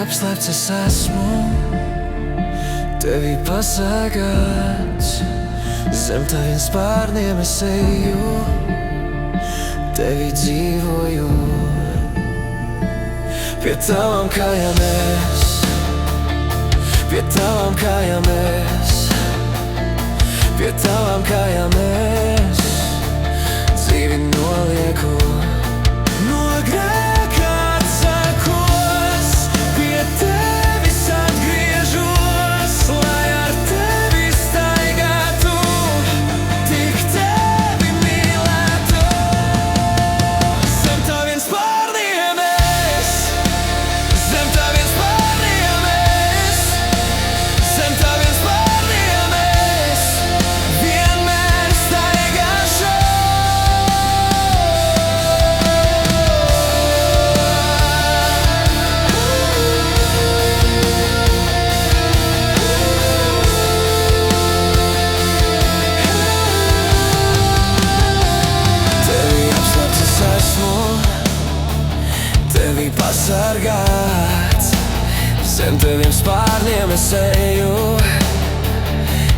apslēpts es esmu, tevi pasargāts. Zem taviem spārniem es eju, tevi dzīvoju. Pie tavām kājām es, pie tavām kājām es, pie tavām kājām es dzīvi nolieku. No grēka atsakos, pie tevis atgriežos, lai ar tevi staigātu, tik tevi mīlētu. Zem taviem spārniem es, zem taviem spārniem es, zem taviem spārniem es vienmēr staigāšu. Tevi apslēpts es esmu, tevi pasargāts. Zem taviem spārniem es eju,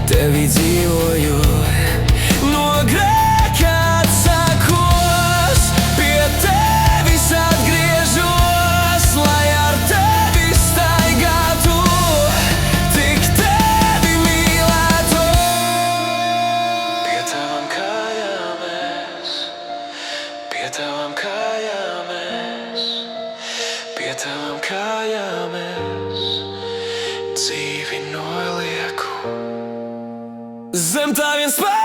tevi dzīvoju. No grēka atsakos, pie tevis atgriežos, lai ar tevi staigātu, tik tevi mīlētu. Pie tavām kājām es, pie tavām kājām es, pie tavām kājām es dzīvi nolieku. Zem taviem spārniem